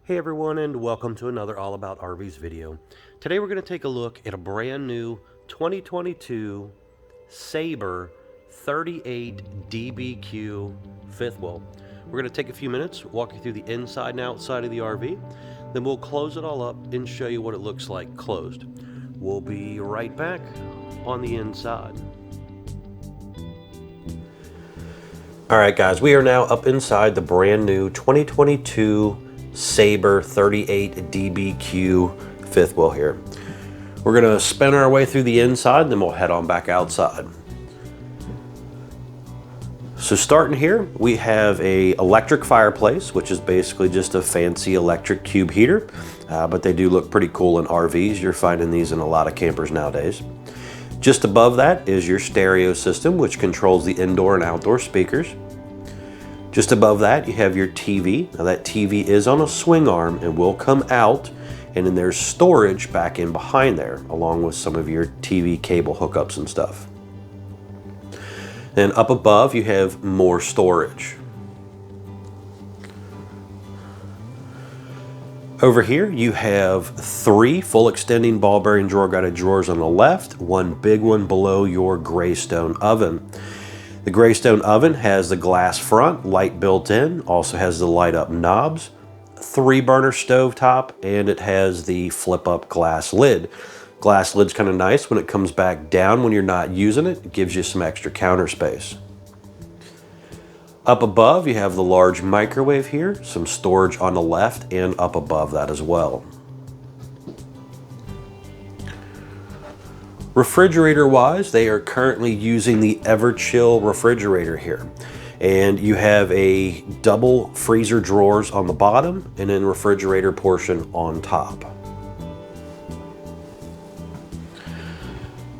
Hey everyone, and welcome to another All About RVs video. Today we're going to take a look at a brand new 2022 Sabre 38DBQ Fifth Wheel. We're going to take a few minutes, walk you through the inside and outside of the RV, then we'll close it all up and show you what it looks like closed. We'll be right back on the inside. Alright guys, we are now up inside the brand new 2022 Sabre 38DBQ Fifth Wheel here. We're going to spin our way through the inside, then we'll head on back outside. So starting here, we have a electric fireplace, which is basically just a fancy electric cube heater, but they do look pretty cool in RVs. You're finding these in a lot of campers nowadays. Just above that is your stereo system, which controls the indoor and outdoor speakers. Just above that, you have your TV. Now that TV is on a swing arm and will come out, and then there's storage back in behind there, along with some of your TV cable hookups and stuff. Then up above, you have more storage. Over here, you have 3 full extending ball bearing drawer guided drawers on the left, one big one below your Greystone oven. The Greystone oven has the glass front, light built in, also has the light up knobs, 3 burner stove top, and it has the flip up glass lid. Glass lid's kind of nice when it comes back down when you're not using it. It gives you some extra counter space. Up above, you have the large microwave here, some storage on the left and up above that as well. Refrigerator wise, they are currently using the Everchill refrigerator here. And you have a double freezer drawers on the bottom and then refrigerator portion on top.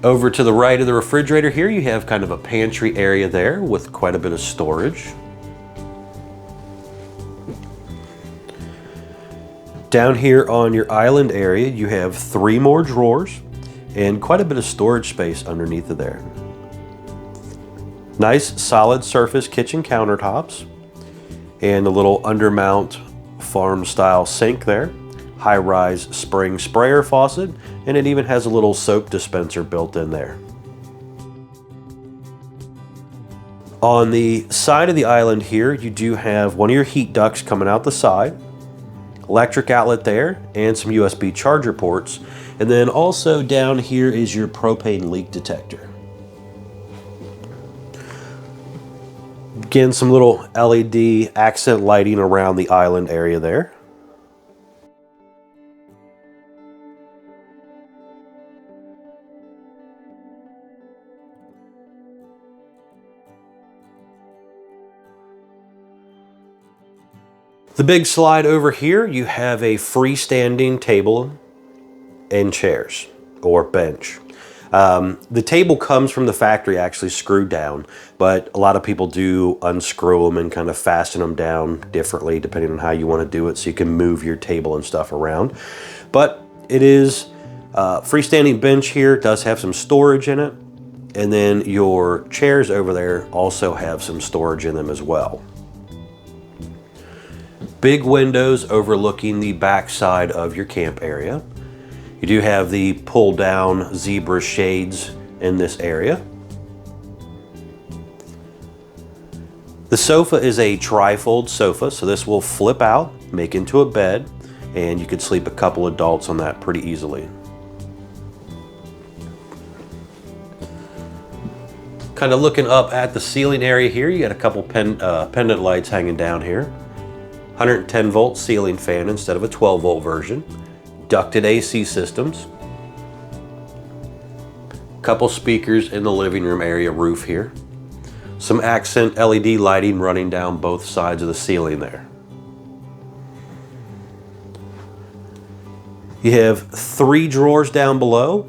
Over to the right of the refrigerator here, you have kind of a pantry area there with quite a bit of storage. Down here on your island area, you have 3 more drawers and quite a bit of storage space underneath of there. Nice solid surface kitchen countertops and a little undermount farm style sink there. High-rise spring sprayer faucet, and it even has a little soap dispenser built in there. On the side of the island here, you do have one of your heat ducts coming out the side, electric outlet there, and some USB charger ports. And then also down here is your propane leak detector. Again, some little LED accent lighting around the island area there. The big slide over here, you have a freestanding table and chairs or bench. The table comes from the factory actually screwed down, but a lot of people do unscrew them and kind of fasten them down differently depending on how you want to do it, so you can move your table and stuff around. But it is freestanding bench here, does have some storage in it, and then your chairs over there also have some storage in them as well. Big windows overlooking the back side of your camp area. You do have the pull down zebra shades in this area. The sofa is a tri-fold sofa, so this will flip out, make into a bed, and you could sleep a couple adults on that pretty easily. Kind of looking up at the ceiling area here, you got a couple pendant lights hanging down here. 110 volt ceiling fan instead of a 12 volt version. Ducted AC systems. Couple speakers in the living room area roof here. Some accent LED lighting running down both sides of the ceiling there. You have 3 drawers down below,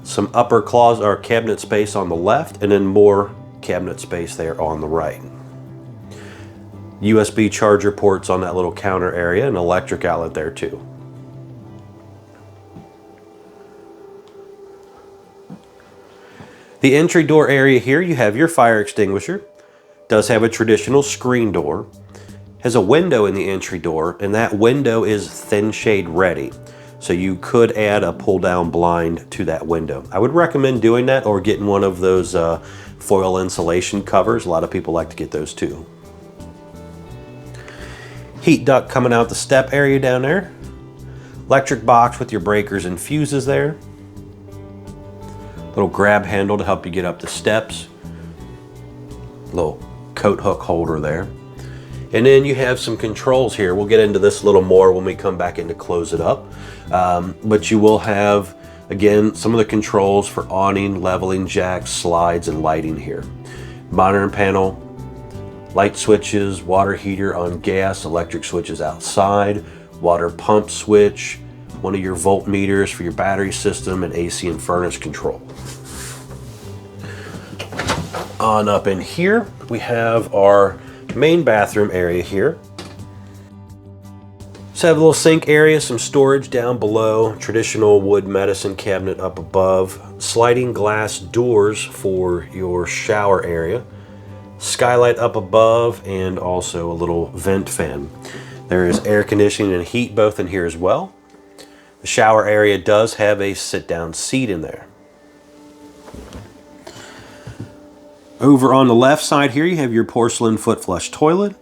some upper closet or cabinet space on the left, and then more cabinet space there on the right. USB charger ports on that little counter area, and electric outlet there too. The entry door area here, you have your fire extinguisher. Does have a traditional screen door. Has a window in the entry door, and that window is thin shade ready. So you could add a pull down blind to that window. I would recommend doing that or getting one of those foil insulation covers. A lot of people like to get those too. Heat duct coming out the step area down there. Electric box with your breakers and fuses there. Little grab handle to help you get up the steps. Little coat hook holder there. And then you have some controls here. We'll get into this a little more when we come back in to close it up. But you will have, again, some of the controls for awning, leveling jacks, slides, and lighting here. Monitoring panel, light switches, water heater on gas, electric switches outside, water pump switch, one of your voltmeters for your battery system, and AC and furnace control. On up in here, we have our main bathroom area here. So have a little sink area, some storage down below, traditional wood medicine cabinet up above, sliding glass doors for your shower area, skylight up above, and also a little vent fan. There is air conditioning and heat both in here as well. The shower area does have a sit-down seat in there. Over on the left side here, you have your porcelain foot flush toilet.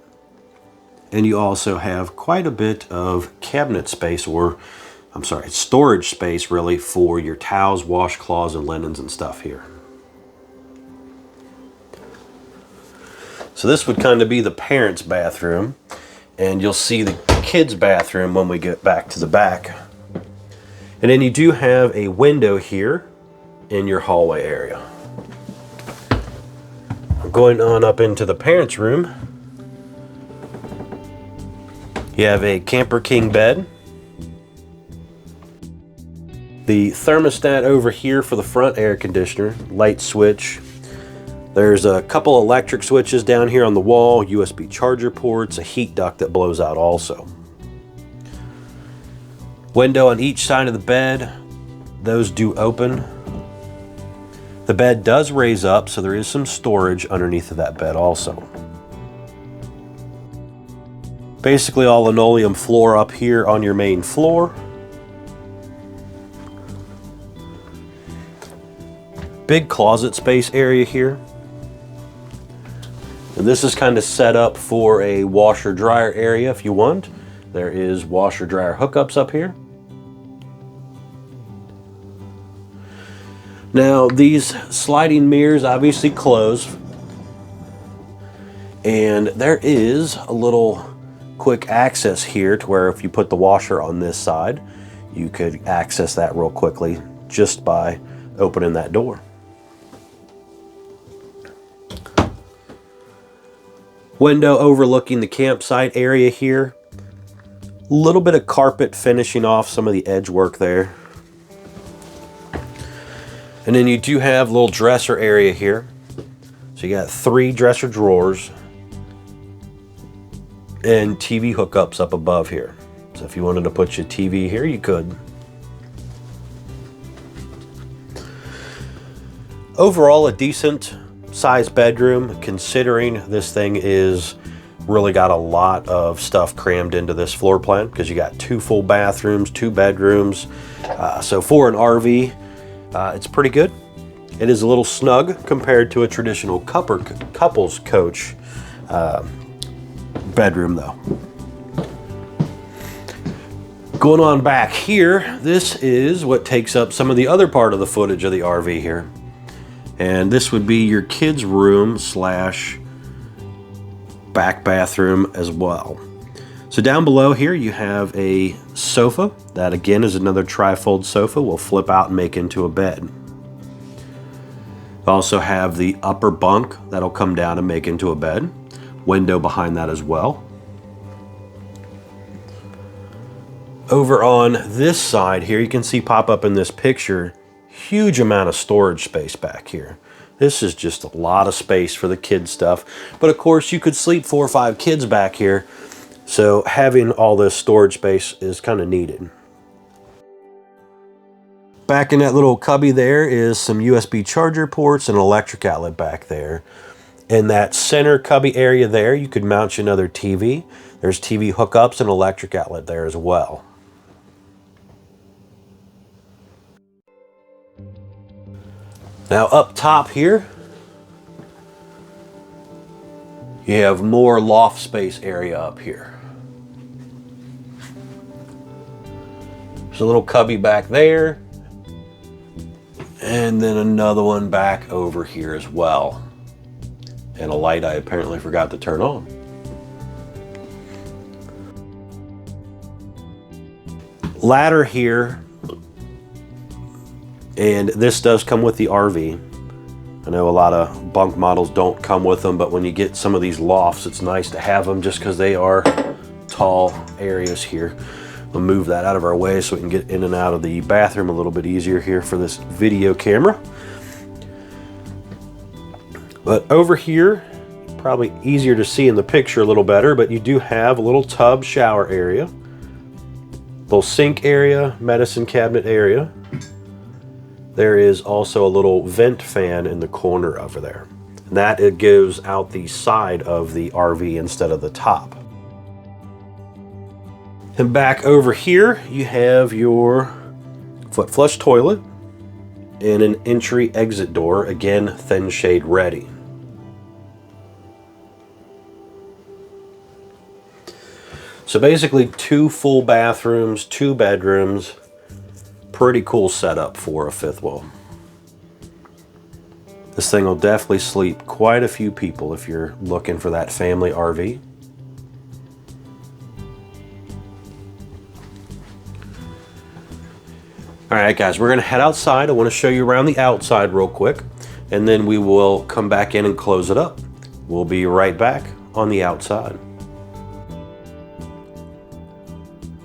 And you also have quite a bit of cabinet space, or I'm sorry, storage space really, for your towels, washcloths, and linens and stuff here. So this would kind of be the parents' bathroom, and you'll see the kids' bathroom when we get back to the back. And then you do have a window here in your hallway area. Going on up into the parents' room, you have a Camper King bed. The thermostat over here for the front air conditioner, light switch. There's a couple electric switches down here on the wall, USB charger ports, a heat duct that blows out also. Window on each side of the bed, those do open. The bed does raise up, so there is some storage underneath of that bed also. Basically all linoleum floor up here on your main floor. Big closet space area here. And this is kind of set up for a washer dryer area if you want. There is washer dryer hookups up here. Now these sliding mirrors obviously close, and there is a little quick access here to where if you put the washer on this side, you could access that real quickly just by opening that door. Window overlooking the campsite area here. A little bit of carpet finishing off some of the edge work there. And then you do have a little dresser area here. So you got 3 dresser drawers and TV hookups up above here. So if you wanted to put your TV here, you could. Overall, a decent sized bedroom, considering this thing is really got a lot of stuff crammed into this floor plan, because you got 2 full bathrooms, 2 bedrooms. So for an RV, it's pretty good. It is a little snug compared to a traditional couples coach bedroom though. Going on back here, this is what takes up some of the other part of the footage of the RV here. And this would be your kids' room slash back bathroom as well. So down below here you have a sofa that again is another trifold sofa. Will flip out and make into a bed. You also have the upper bunk that'll come down and make into a bed. Window behind that as well. Over on this side here, you can see pop up in this picture, huge amount of storage space back here. This is just a lot of space for the kids stuff. But of course you could sleep 4 or 5 kids back here. So having all this storage space is kind of needed. Back in that little cubby there is some USB charger ports and an electric outlet back there. In that center cubby area there, you could mount you another TV. There's TV hookups and electric outlet there as well. Now up top here, you have more loft space area up here. There's a little cubby back there, and then another one back over here as well. And a light I apparently forgot to turn on. Ladder here, and this does come with the RV. I know a lot of bunk models don't come with them, but when you get some of these lofts, it's nice to have them just because they are tall areas here. We'll move that out of our way so we can get in and out of the bathroom a little bit easier here for this video camera. But over here, probably easier to see in the picture a little better, but you do have a little tub shower area, little sink area, medicine cabinet area. There is also a little vent fan in the corner over there. And that it goes out the side of the RV instead of the top. And back over here, you have your foot flush toilet and an entry exit door, again, thin shade ready. So basically 2 full bathrooms, 2 bedrooms. Pretty cool setup for a fifth wheel. This thing will definitely sleep quite a few people if you're looking for that family RV. All right, guys, we're gonna head outside. I wanna show you around the outside real quick, and then we will come back in and close it up. We'll be right back on the outside.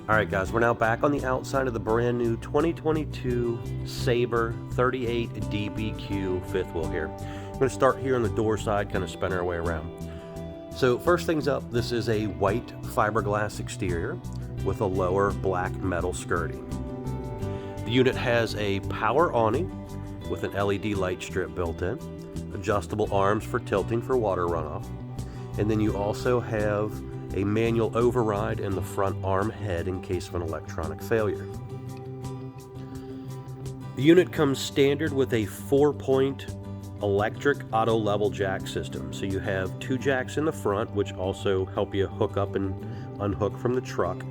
All right, guys, we're now back on the outside of the brand new 2022 Sabre 38DBQ fifth wheel here. I'm gonna start here on the door side, kind of spin our way around. So first things up, this is a white fiberglass exterior with a lower black metal skirting. The unit has a power awning with an LED light strip built in, adjustable arms for tilting for water runoff, and then you also have a manual override in the front arm head in case of an electronic failure. The unit comes standard with a 4-point electric auto level jack system. So you have 2 jacks in the front, which also help you hook up and unhook from the truck.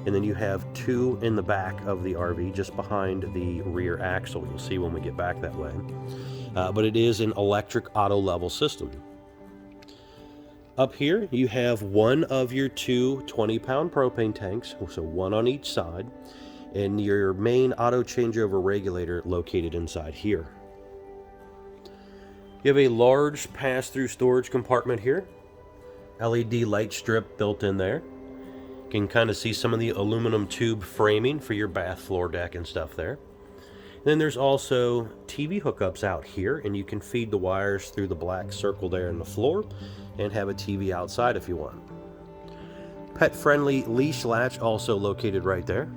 And then you have 2 in the back of the RV, just behind the rear axle. You'll see when we get back that way. But it is an electric auto level system. Up here, you have one of your 2 20-pound propane tanks, so 1 on each side, and your main auto changeover regulator located inside here. You have a large pass-through storage compartment here, LED light strip built in there. You can kind of see some of the aluminum tube framing for your bath floor deck and stuff there. And then there's also TV hookups out here, and you can feed the wires through the black circle there in the floor and have a TV outside if you want. Pet-friendly leash latch also located right there.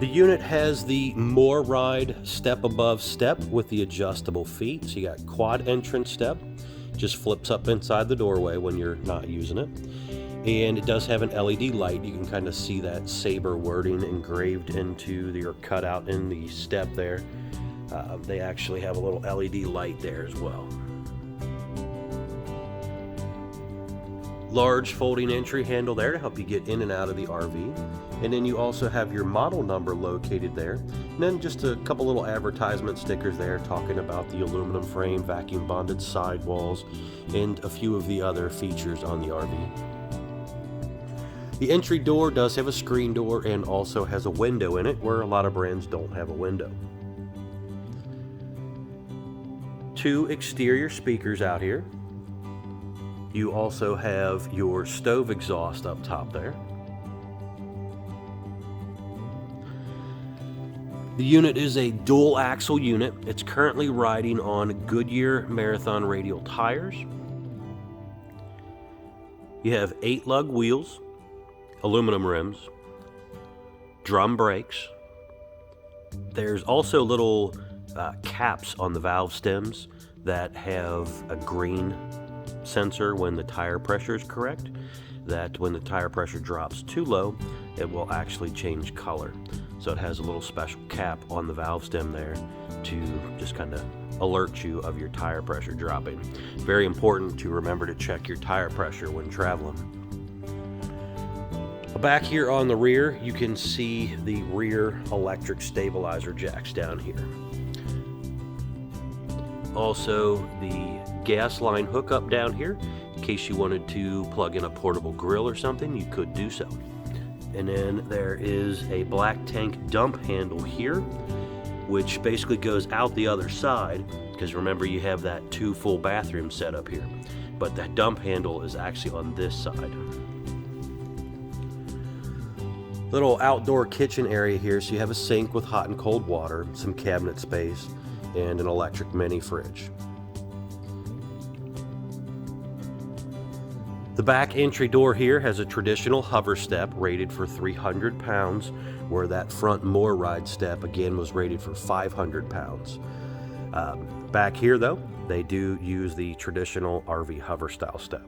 The unit has the More Ride step above step with the adjustable feet. So you got quad entrance step, just flips up inside the doorway when you're not using it. And it does have an LED light. You can kind of see that Sabre wording engraved into the, or cut out in the step there. They actually have a little LED light there as well. Large folding entry handle there to help you get in and out of the RV. And then you also have your model number located there. And then just a couple little advertisement stickers there talking about the aluminum frame, vacuum bonded sidewalls, and a few of the other features on the RV. The entry door does have a screen door and also has a window in it, where a lot of brands don't have a window. 2 exterior speakers out here. You also have your stove exhaust up top there. The unit is a dual axle unit. It's currently riding on Goodyear Marathon radial tires. You have 8 lug wheels, aluminum rims, drum brakes. There's also little caps on the valve stems that have a green sensor when the tire pressure is correct, that when the tire pressure drops too low, it will actually change color. So it has a little special cap on the valve stem there to just kind of alert you of your tire pressure dropping. Very important to remember to check your tire pressure when traveling. Back here on the rear, you can see the rear electric stabilizer jacks down here. Also, the gas line hookup down here, in case you wanted to plug in a portable grill or something, you could do so. And then there is a black tank dump handle here, which basically goes out the other side, because remember you have that 2 full bathrooms set up here. But that dump handle is actually on this side. Little outdoor kitchen area here, so you have a sink with hot and cold water, some cabinet space, and an electric mini fridge. The back entry door here has a traditional hover step rated for 300 pounds, where that front more ride step again was rated for 500 pounds. Back here though, they do use the traditional RV hover style step.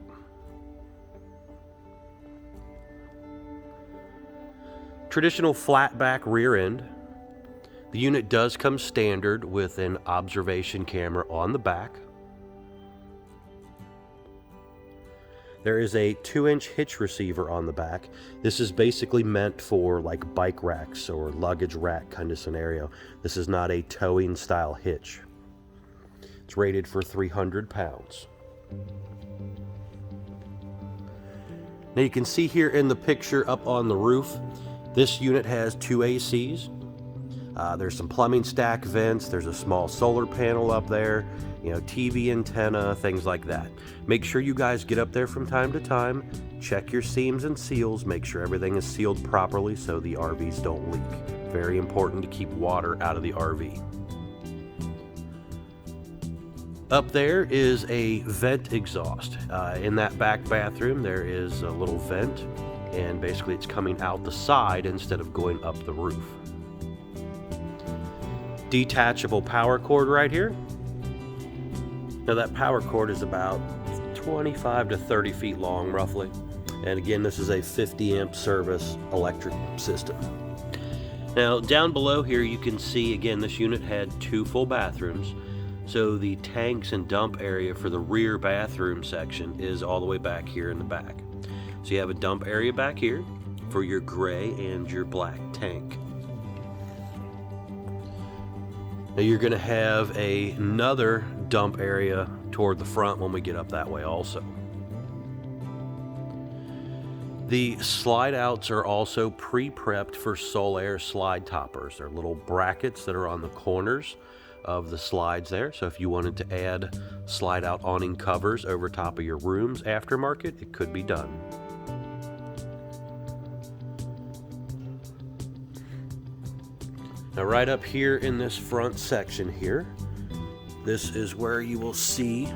Traditional flat back rear end. The unit does come standard with an observation camera on the back. There is a 2-inch hitch receiver on the back. This is basically meant for like bike racks or luggage rack kind of scenario. This is not a towing style hitch. It's rated for 300 pounds. Now you can see here in the picture up on the roof, this unit has 2 ACs. There's some plumbing stack vents, there's a small solar panel up there, you know, TV antenna, things like that. Make sure you guys get up there from time to time, check your seams and seals, make sure everything is sealed properly so the RVs don't leak. Very important to keep water out of the RV. Up there is a vent exhaust. In that back bathroom there is a little vent, and basically it's coming out the side instead of going up the roof. Detachable power cord right here. Now that power cord is about 25 to 30 feet long roughly. And again, this is a 50 amp service electric system. Now down below here you can see again this unit had 2 full bathrooms. So the tanks and dump area for the rear bathroom section is all the way back here in the back. So you have a dump area back here for your gray and your black tank. Now you're going to have another dump area toward the front when we get up that way also. The slide outs are also pre-prepped for Wholesaler slide toppers. They're little brackets that are on the corners of the slides there. So if you wanted to add slide out awning covers over top of your rooms aftermarket, it could be done. Now right up here in this front section here, this is where you will see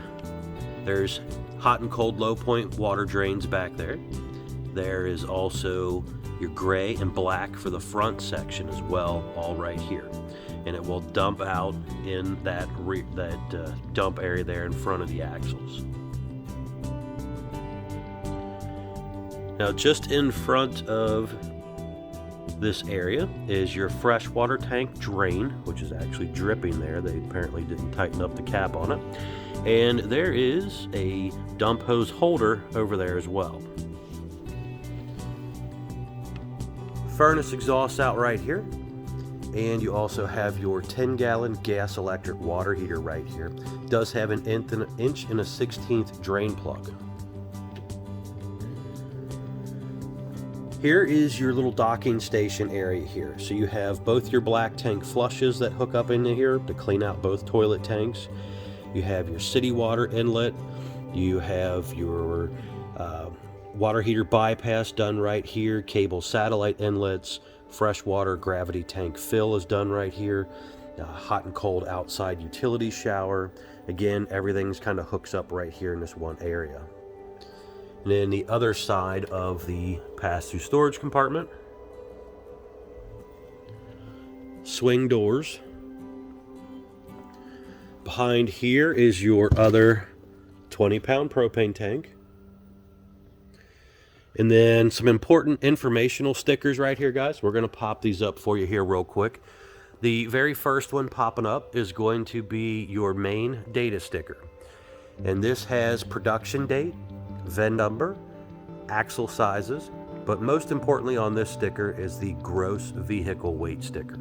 there's hot and cold low point water drains back there. There is also your gray and black for the front section as well, all right here. And it will dump out in that dump area there in front of the axles. Now just in front of this area is your freshwater tank drain, which is actually dripping there. They apparently didn't tighten up the cap on it. And there is a dump hose holder over there as well. Furnace exhaust out right here. And you also have your 10-gallon gas electric water heater right here. It does have an inch and a 1/16 drain plug. Here is your little docking station area here. So you have both your black tank flushes that hook up into here to clean out both toilet tanks. You have your city water inlet. You have your water heater bypass done right here. Cable satellite inlets. Freshwater gravity tank fill is done right here. Hot and cold outside utility shower. Again, everything's kind of hooks up right here in this one area. And then the other side of the pass-through storage compartment, swing doors. Behind here is your other 20-pound propane tank. And then some important informational stickers right here, guys. We're going to pop these up for you here real quick. The very first one popping up is going to be your main data sticker. And this has production date, VIN number, axle sizes, but most importantly on this sticker is the gross vehicle weight sticker.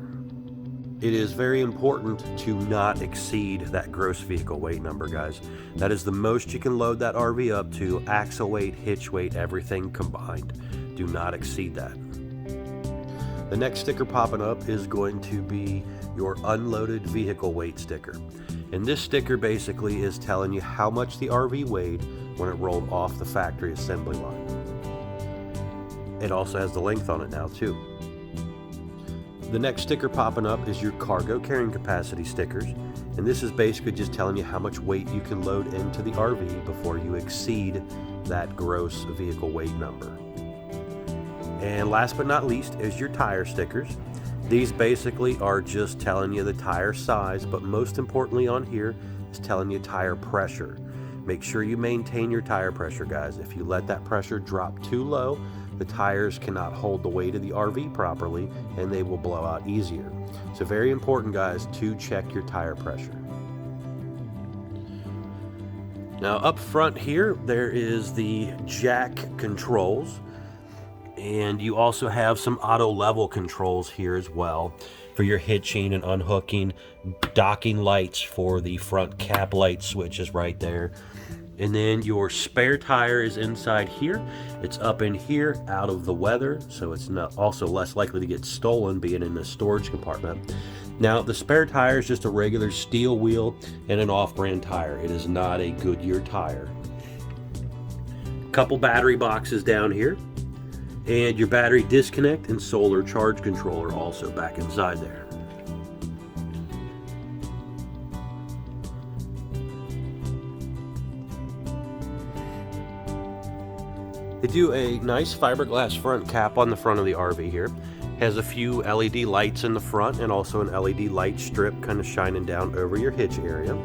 It is very important to not exceed that gross vehicle weight number, guys. That is the most you can load that RV up to, axle weight, hitch weight, everything combined. Do not exceed that. The next sticker popping up is going to be your unloaded vehicle weight sticker. And this sticker basically is telling you how much the RV weighed when it rolled off the factory assembly line. It also has the length on it now too. The next sticker popping up is your cargo carrying capacity stickers. And this is basically just telling you how much weight you can load into the RV before you exceed that gross vehicle weight number. And last but not least is your tire stickers. These basically are just telling you the tire size, but most importantly on here is telling you tire pressure. Make sure you maintain your tire pressure, guys. If you let that pressure drop too low, the tires cannot hold the weight of the RV properly and they will blow out easier. So very important, guys, to check your tire pressure. Now up front here, there is the jack controls. And you also have some auto level controls here as well for your hitching and unhooking, docking lights for the front cap light switches right there. And then your spare tire is inside here. It's up in here out of the weather, so it's not also less likely to get stolen being in the storage compartment. Now the spare tire is just a regular steel wheel and an off-brand tire. It is not a Goodyear tire. Couple battery boxes down here. And your battery disconnect and solar charge controller also back inside there. They do a nice fiberglass front cap on the front of the RV here. Has a few LED lights in the front and also an LED light strip kind of shining down over your hitch area.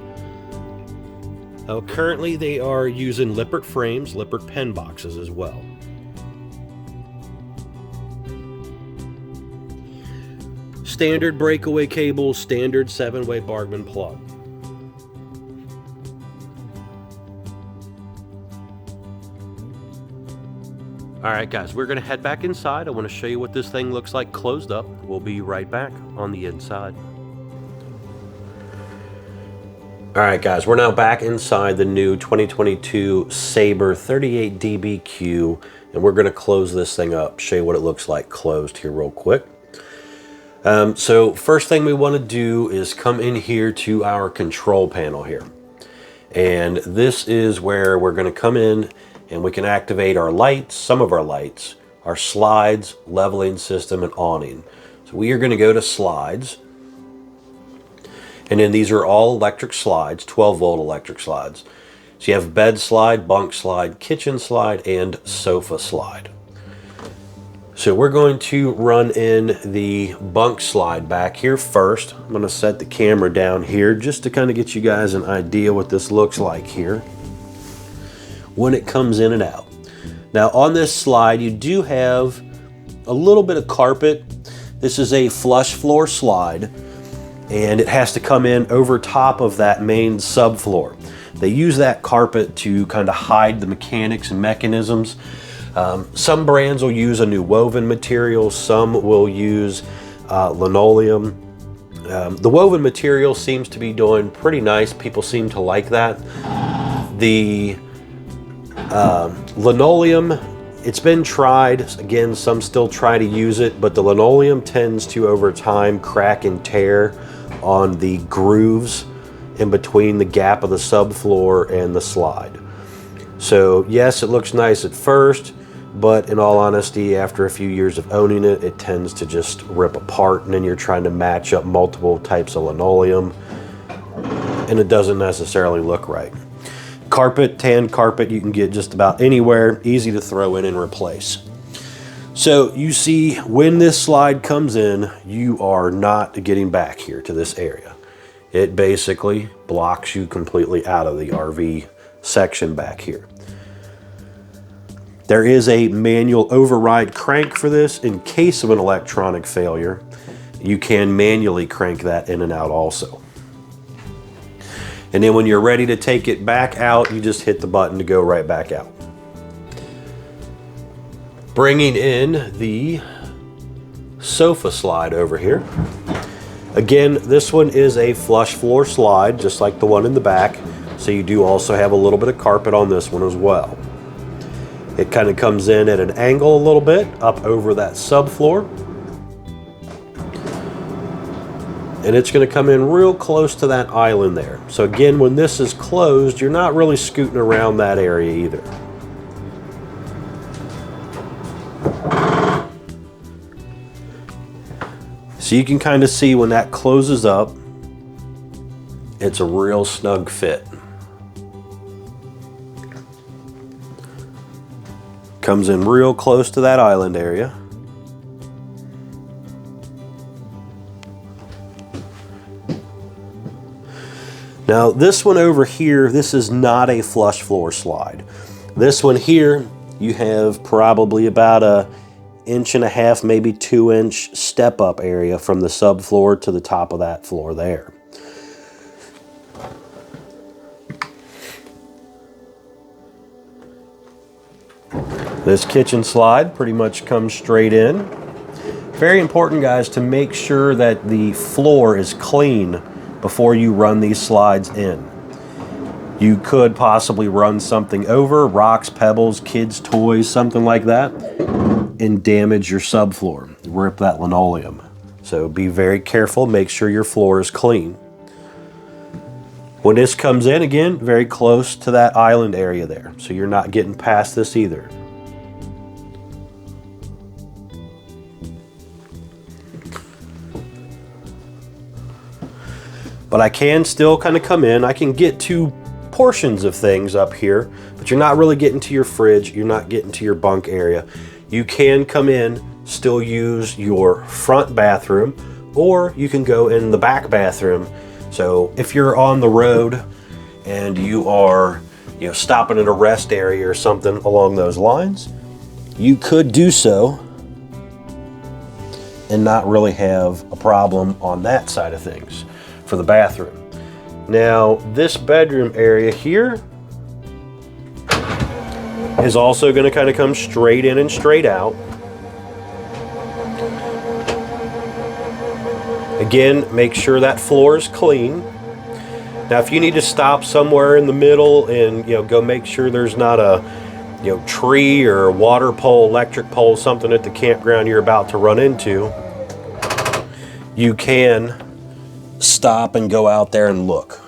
Currently they are using Lippert frames, Lippert pen boxes as well. Standard breakaway cable, standard 7-way Bargman plug. Alright guys, we're going to head back inside. I want to show you what this thing looks like closed up. We'll be right back on the inside. Alright guys, we're now back inside the new 2022 Sabre 38DBQ, and we're going to close this thing up, show you what it looks like closed here real quick. So first thing we want to do is come in here to our control panel here. And this is where we're going to come in and we can activate our lights, some of our lights, our slides, leveling system, and awning. So we are going to go to slides. And then these are all electric slides, 12-volt electric slides. So you have bed slide, bunk slide, kitchen slide, and sofa slide. So we're going to run in the bunk slide back here first. I'm going to set the camera down here just to kind of get you guys an idea what this looks like here when it comes in and out. Now on this slide you do have a little bit of carpet. This is a flush floor slide and it has to come in over top of that main subfloor. They use that carpet to kind of hide the mechanics and mechanisms. Some brands will use a new woven material, some will use linoleum. The woven material seems to be doing pretty nice. People seem to like that. The linoleum, it's been tried. Again, some still try to use it, but the linoleum tends to, over time, crack and tear on the grooves in between the gap of the subfloor and the slide. So yes, it looks nice at first, but in all honesty, after a few years of owning it, it tends to just rip apart, and then you're trying to match up multiple types of linoleum, and it doesn't necessarily look right. Carpet, tan carpet, you can get just about anywhere, easy to throw in and replace. So you see, when this slide comes in, you are not getting back here to this area. It basically blocks you completely out of the RV section back here. There is a manual override crank for this in case of an electronic failure. You can manually crank that in and out also. And then when you're ready to take it back out, you just hit the button to go right back out. Bringing in the sofa slide over here. Again, this one is a flush floor slide, just like the one in the back. So you do also have a little bit of carpet on this one as well. It kind of comes in at an angle a little bit up over that subfloor. And it's going to come in real close to that island there. So again, when this is closed, you're not really scooting around that area either. So you can kind of see when that closes up, it's a real snug fit. Comes in real close to that island area. Now this one over here, this is not a flush floor slide. This one here, you have probably about a 1.5 inch, maybe 2 inch step up area from the subfloor to the top of that floor there. This kitchen slide pretty much comes straight in. Very important, guys, to make sure that the floor is clean before you run these slides in. You could possibly run something over, rocks, pebbles, kids' toys, something like that, and damage your subfloor, rip that linoleum. So be very careful, make sure your floor is clean. When this comes in, again, very close to that island area there, so you're not getting past this either. But I can still kind of come in. I can get to portions of things up here, but you're not really getting to your fridge. You're not getting to your bunk area. You can come in, still use your front bathroom, or you can go in the back bathroom. So if you're on the road and you are, stopping at a rest area or something along those lines, you could do so and not really have a problem on that side of things for the bathroom. Now, this bedroom area here is also going to kind of come straight in and straight out. Again, make sure that floor is clean. Now, if you need to stop somewhere in the middle and go make sure there's not a tree or a water pole, electric pole, something at the campground you're about to run into, you can stop and go out there and look.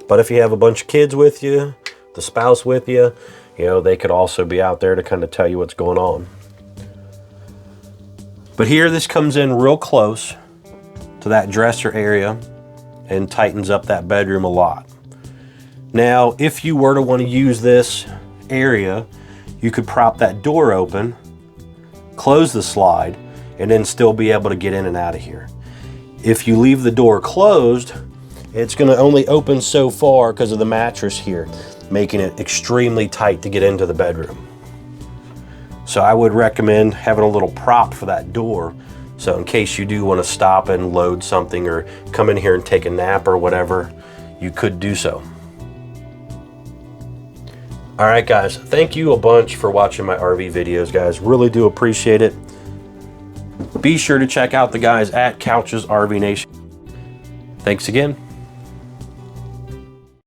But if you have a bunch of kids with you, the spouse with you, they could also be out there to kind of tell you what's going on. But here, this comes in real close to that dresser area and tightens up that bedroom a lot. Now, if you were to want to use this area, you could prop that door open, close the slide, and then still be able to get in and out of here. If you leave the door closed, it's going to only open so far because of the mattress here, making it extremely tight to get into the bedroom. So I would recommend having a little prop for that door, so in case you do want to stop and load something or come in here and take a nap or whatever, you could do so. All right, guys, thank you a bunch for watching my RV videos, guys. Really do appreciate it. Be sure to check out the guys at Couch's RV Nation. Thanks again.